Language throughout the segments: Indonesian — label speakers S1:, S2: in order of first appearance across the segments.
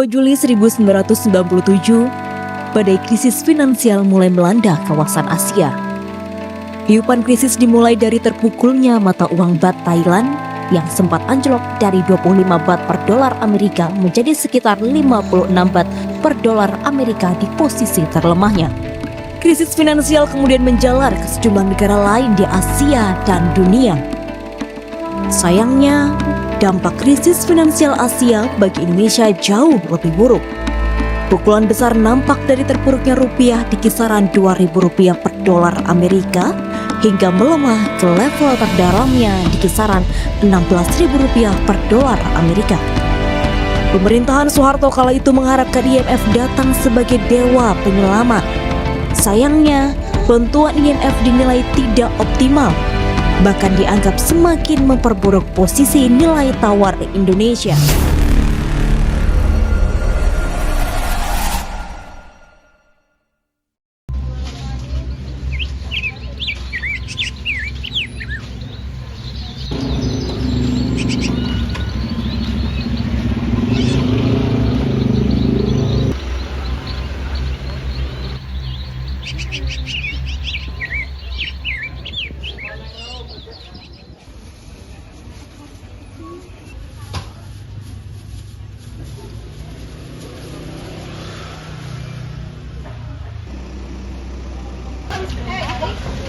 S1: 2 Juli 1997, badai krisis finansial mulai melanda kawasan Asia. Tiupan krisis dimulai dari terpukulnya mata uang bat Thailand yang sempat anjlok dari 25 bat per dolar Amerika menjadi sekitar 56 bat per dolar Amerika di posisi terlemahnya. Krisis finansial kemudian menjalar ke sejumlah negara lain di Asia dan dunia. Sayangnya, dampak krisis finansial Asia bagi Indonesia jauh lebih buruk. Pukulan besar nampak dari terpuruknya rupiah di kisaran Rp2.000 per dolar Amerika hingga melemah ke level terdalamnya di kisaran Rp16.000 per dolar Amerika. Pemerintahan Soeharto kala itu mengharapkan IMF datang sebagai dewa penyelamat. Sayangnya, bantuan IMF dinilai tidak optimal, bahkan dianggap semakin memperburuk posisi nilai tawar Indonesia.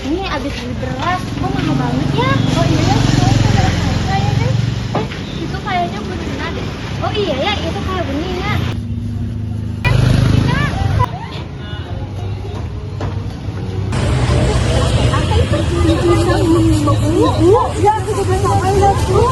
S2: Ini abis beli beras, kok mahal banget ya? Oh iya ya, kayaknya itu kayaknya Bunina deh. Oh iya ya, itu kayak Bunina. Ya, aku juga sampai lihat tuh.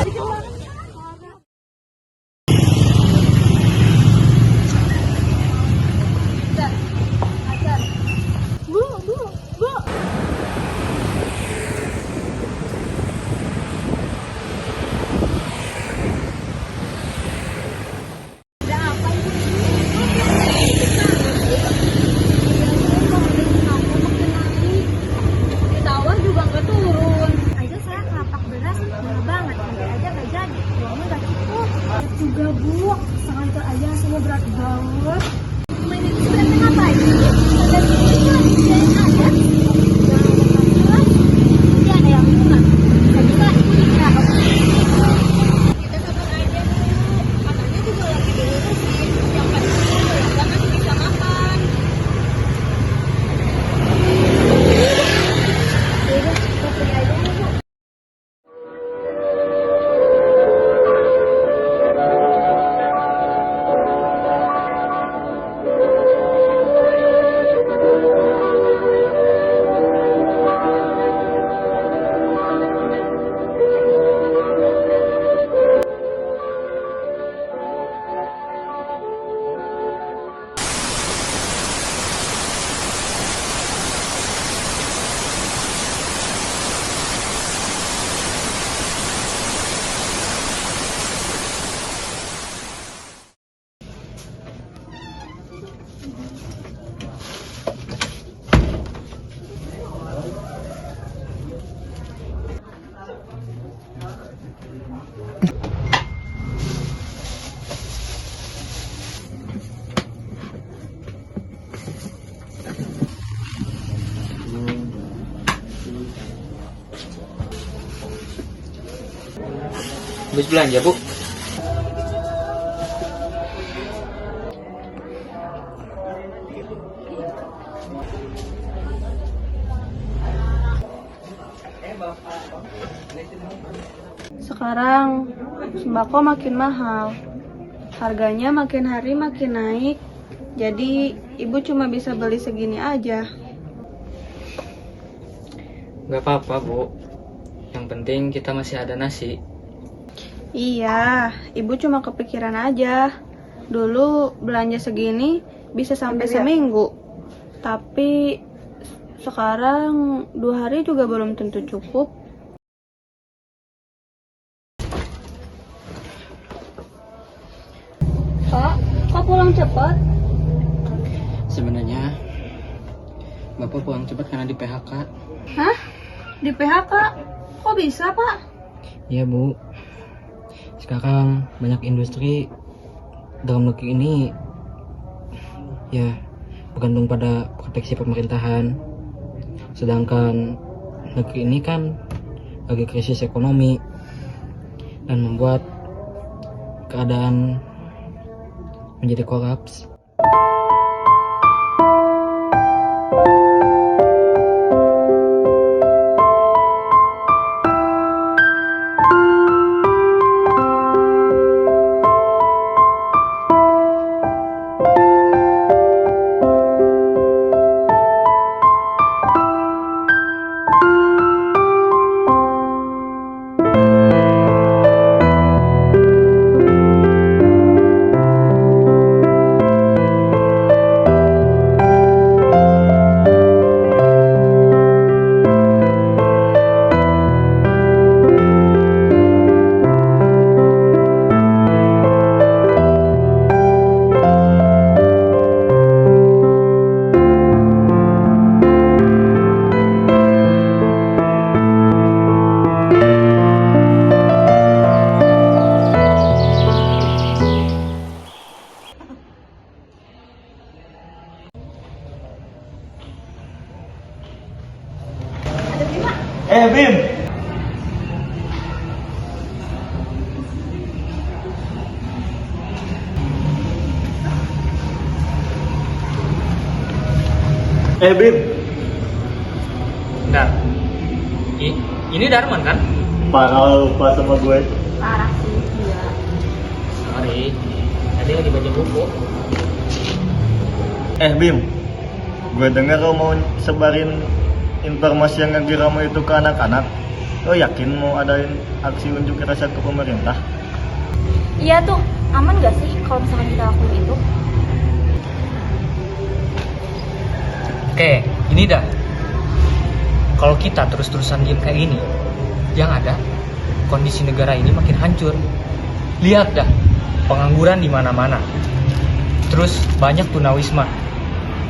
S2: Juga Bu, setengah liter aja rasanya berat banget. Main itu sebenarnya ngapain? Ada yang ada? Jadi ada yang minum. Bisa ikut ya. Kita sabar aja dulu. Katanya juga lagi diurusin. Yang penting ya masih bisa makan. Yaudah, kita pergi aja Bu.
S3: Habis belanja, Bu?
S4: Sekarang sembako makin mahal, harganya makin hari makin naik, jadi ibu cuma bisa beli segini aja.
S3: Gak apa-apa, Bu. Yang penting kita masih ada nasi.
S4: Iya, ibu cuma kepikiran aja. Dulu belanja segini bisa sampai seminggu, tapi sekarang 2 hari juga belum tentu cukup. Pak, kok pulang cepat?
S3: Sebenarnya Bapak pulang cepat karena di PHK.
S4: Hah? Di PHK? Kok bisa, Pak?
S3: Iya, Bu. Sekarang banyak industri dalam negeri ini ya bergantung pada proteksi pemerintahan. Sedangkan negeri ini kan lagi krisis ekonomi dan membuat keadaan menjadi kolaps.
S5: Bim. Bim.
S3: Bentar. Ini Darman kan?
S5: Parah lupa sama gue.
S2: Parah sih, iya.
S3: Sorry, tadi lagi baca buku.
S5: Bim. Gue dengar lo mau sebarin informasi yang lagi ramai itu ke anak-anak. Lo yakin mau adain aksi unjuk rasa ke pemerintah?
S2: Iya tuh, aman gak sih kalau misalkan kita lakuin itu?
S3: Oke, ini dah. Kalau kita terus-terusan diem kayak gini, yang ada kondisi negara ini makin hancur. Lihat dah, pengangguran di mana-mana. Terus banyak tunawisma.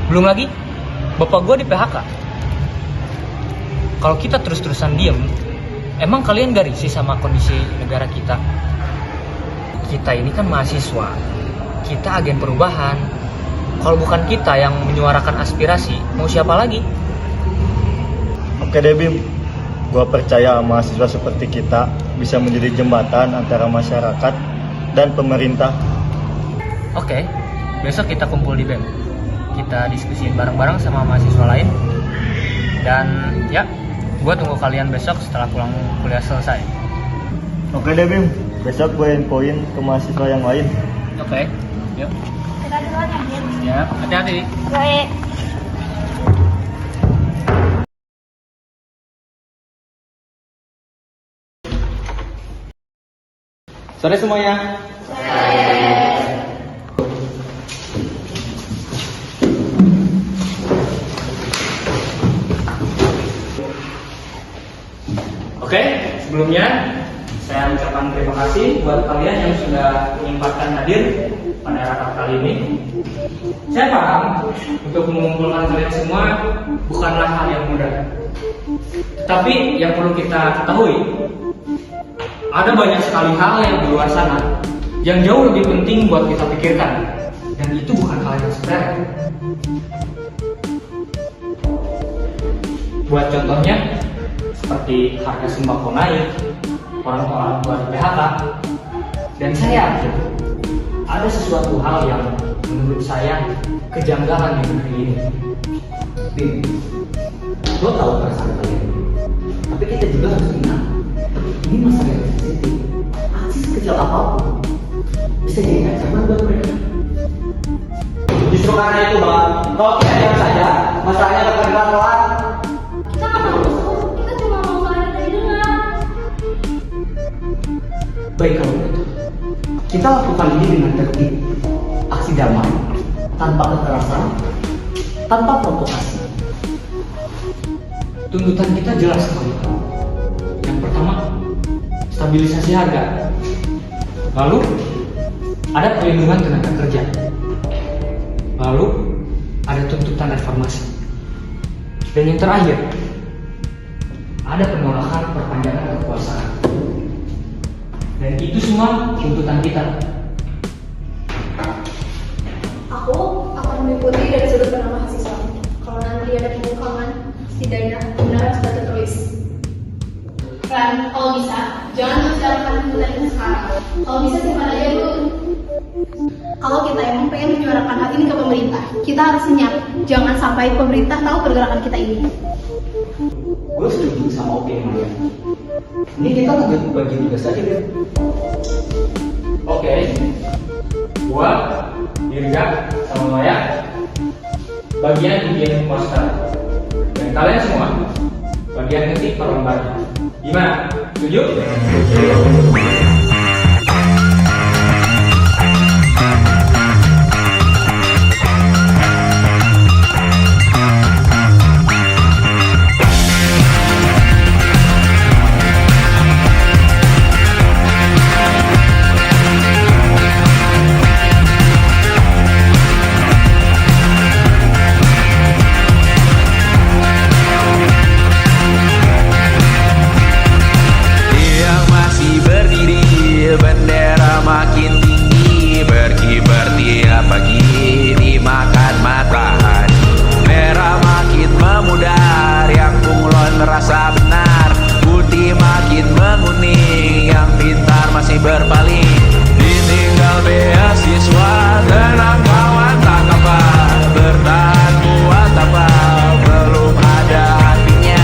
S3: Belum lagi, bapak gua di PHK. Kalau kita terus-terusan diem, emang kalian gak risih sama kondisi negara kita? Kita ini kan mahasiswa, kita agen perubahan. Kalau bukan kita yang menyuarakan aspirasi, mau siapa lagi?
S5: Oke deh Bim, gue percaya mahasiswa seperti kita bisa menjadi jembatan antara masyarakat dan pemerintah.
S3: Oke, besok kita kumpul di BEM. Kita diskusiin bareng-bareng sama mahasiswa lain. Dan ya, gue tunggu kalian besok setelah pulang kuliah selesai.
S5: Oke deh Bim, besok gue infoin ke mahasiswa yang lain.
S3: Oke, yuk.
S2: Kita duluan ya, Bin.
S3: Ya, hati-hati.
S2: Baik.
S5: Sore semuanya.
S3: Oke, sebelumnya saya ucapkan terima kasih buat kalian yang sudah menyempatkan hadir pada rapat kali ini. Saya paham untuk mengumpulkan kalian semua bukanlah hal yang mudah. Tetapi yang perlu kita ketahui, ada banyak sekali hal yang di luar sana yang jauh lebih penting buat kita pikirkan, dan itu bukan hal yang sepele. Buat contohnya, seperti harga sembako naik, orang tua di PHK, dan saya yakin ada sesuatu hal yang menurut saya kejanggalan di negeri ini.
S6: Bim, lo tahu perasaan kalian, tapi kita juga harus ingat ini masalah yang sensitif. Aksi sekecil apapun bisa jadi ancaman buat mereka. Justru karena itu bang, kalau kita diam saja, masalahnya akan kelar-kelar.
S2: Kita nggak mau rusuh, kita cuma mau suara dari dengar.
S6: Baik kalau begitu, kita lakukan ini dengan tertib, aksi damai, tanpa kekerasan, tanpa provokasi.
S3: Tuntutan kita jelas sekali. Yang pertama, stabilisasi harga. Lalu, ada perlindungan tenaga kerja. Lalu, ada tuntutan reformasi. Dan yang terakhir, ada penolakan perpanjangan kekuasaan. Dan itu semua tuntutan kita.
S2: Aku akan mengikuti dari sudut pandang mahasiswa. Kalau nanti ada pembukaan, setidaknya kebenaran sudah tertulis. Ran, kalau bisa, jangan membicarakan tuntutan ini sekarang. Kalau bisa simpan aja dulu. Kalau kita emang pengen menyuarakan hal ini ke pemerintah, kita harus senyap. Jangan sampai pemerintah tahu pergerakan kita ini.
S6: Gue setuju sama opini Maya. Ini kita bagi tugas aja, Bim.
S3: Oke, gua, Dirga, sama Maya bagian bikin poster, dan kalian semua bagian ngetik perlembarnya. Gimana? Setuju?
S7: Yang masih berdiri, bendera makin tinggi, berkibar tiap pagi dimakan matahari. Merah makin memudar, yang bunglon merasa benar. Putih makin menguning, yang pintar masih berpaling. Ditinggal beasiswa, tenang kawan tak apa. Bertahan buat apa, belum ada artinya.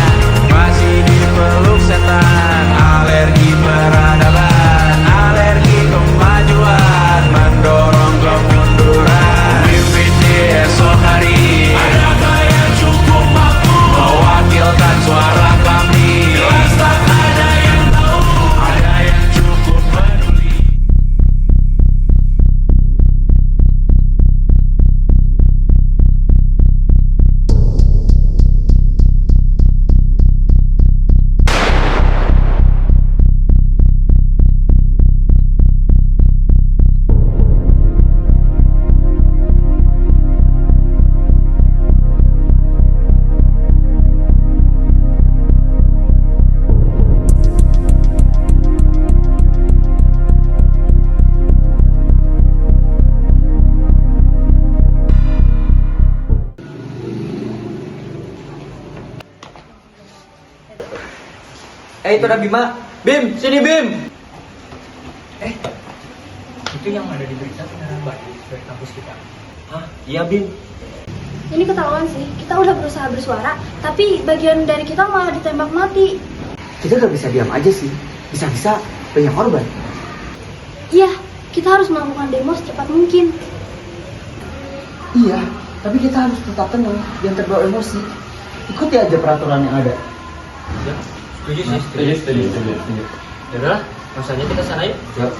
S7: Masih dipeluk setan, alergi peradaban, alergi kemajuan, mendorong kemunduran. Mimpin di esok hari, adakah yang cukup mampu mewakilkan suara kami? Jelas tak ada yang tahu, ada yang cukup peduli.
S6: Itu ada Bima. Bim, sini Bim.
S3: Itu yang ada di berita beneran baru dari kampus kita.
S6: Hah? Iya Bim.
S2: Ini ketahuan sih, kita udah berusaha bersuara, tapi bagian dari kita malah ditembak mati.
S6: Kita gak bisa diam aja sih. Bisa-bisa banyak korban.
S2: Iya, kita harus melakukan demo secepat mungkin.
S6: Iya, tapi kita harus tetap tenang, jangan terbawa emosi. Ikuti aja peraturan yang ada.
S3: Ya, setuju sih. Setuju. Yaudah, langsung aja kita sana yuk.
S6: Yuk.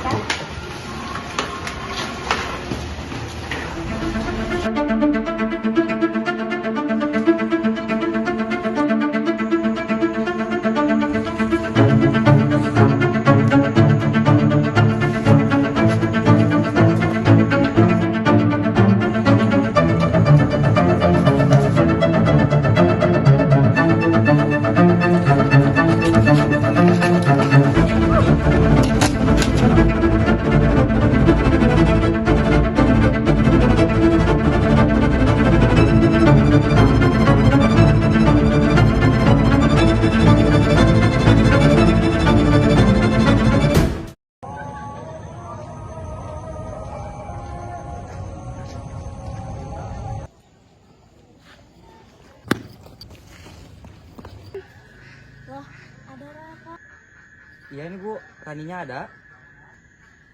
S6: Iya ini Bu, Raninya ada.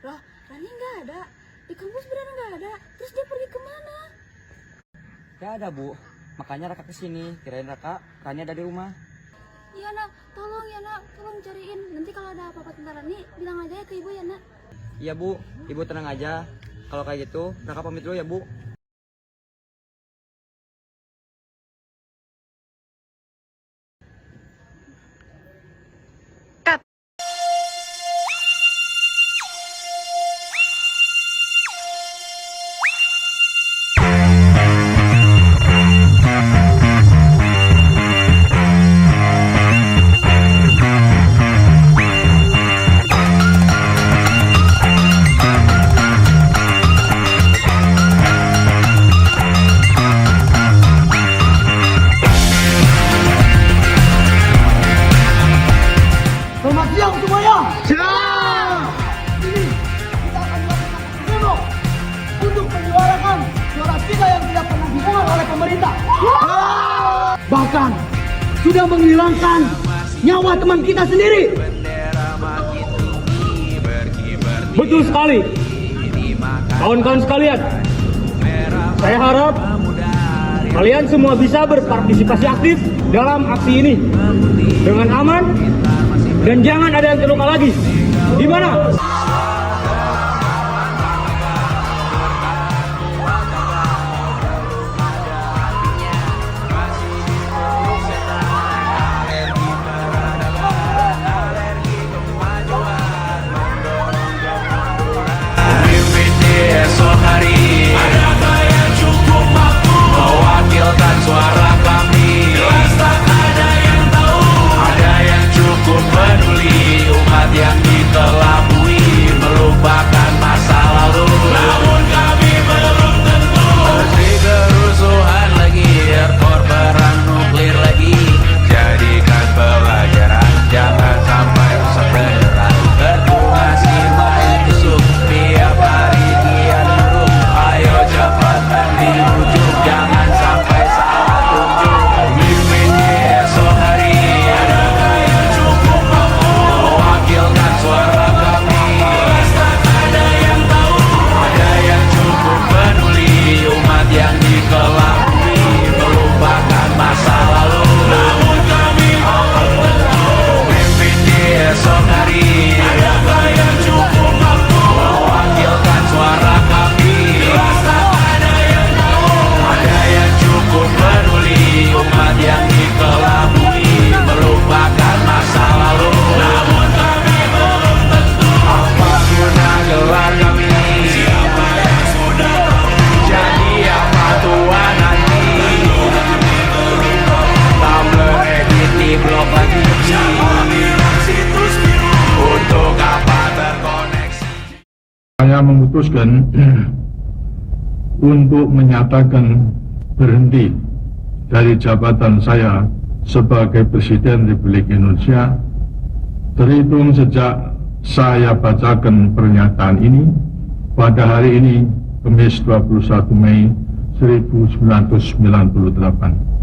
S2: Loh, Rani nggak ada. Di kampus beneran nggak ada. Terus dia pergi kemana?
S6: Gak ada Bu, makanya Raka kesini. Kirain Raka, Rani ada di rumah.
S2: Iya nak, tolong cariin. Nanti kalau ada apa-apa tentang Rani, bilang aja ya ke ibu ya nak.
S6: Iya Bu, Ibu tenang aja. Kalau kayak gitu, Raka pamit dulu ya Bu.
S8: sudah menghilangkan nyawa teman kita sendiri.
S3: Betul sekali. Kawan-kawan sekalian, saya harap kalian semua bisa berpartisipasi aktif dalam aksi ini dengan aman dan jangan ada yang terluka lagi. Gimana?
S7: Mimpin di esok hari, adakah yang cukup mampu mewakilkan suara kami? Jelas tak ada yang tahu. Ada yang cukup peduli umat yang dikelabui, melupakan masa lalu. Namun kami belum tentu. Meski kerusuhan lagi, erkor perang nuklir lagi. Jadikan pelajaran, jangan sampai rusak beneran. Berbunga main tusuk, tiap hari kian buruk. Ayo cepatkan dirujuk, jangan sampai salah tunjuk. Mimpin di esok hari, adakah yang cukup mampu mewakilkan suara kami? Jelas tak ada yang tahu. Ada yang cukup peduli umat yang dikelabui, melupakan masa lalu. Namun kami belum tentu. Mimpin di esok hari, adakah yang cukup mampu mewakilkan suara kami? Jelas tak ada yang tahu. Ada yang cukup peduli umat yang dikelabui, melupakan masa lalu. Namun kami belum tentu. Apa guna gelar kami? Siapa yang sudah tahu? Jadi apa Tuhan nanti? Tablet di blok lagi. Siapa bilang situs biru? Untuk apa terkoneksi?
S9: Saya memutuskan untuk menyatakan berhenti dari jabatan saya sebagai Presiden Republik Indonesia terhitung sejak saya bacakan pernyataan ini pada hari ini, Kamis 21 Mei 1998.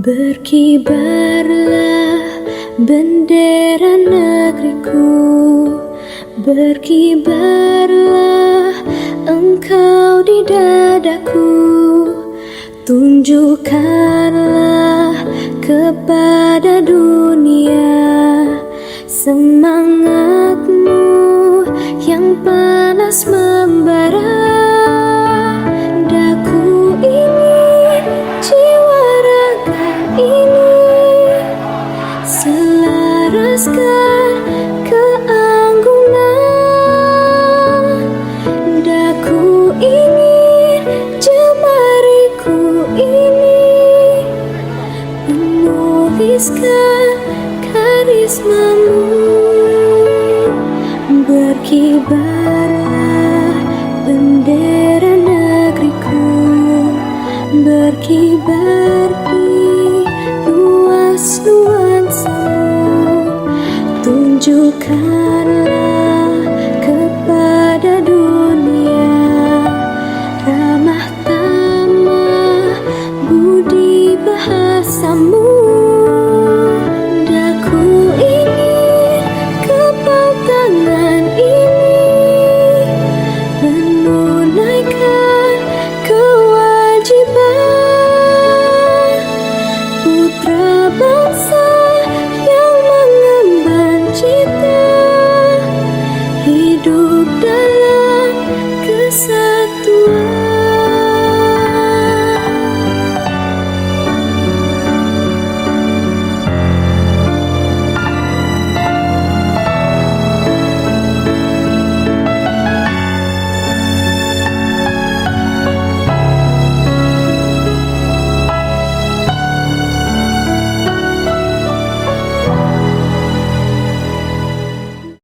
S10: Berkibarlah bendera negeriku, berkibarlah engkau di dadaku, tunjukkanlah kepada dunia semangatmu yang panas membara. Daku ingin jiwa raga ini selaraskan keanggunan. Daku ingin jemariku ini menuliskan karismamu. Berkibarlah bendera negeriku, berkibar di luas nuansamu, majukanlah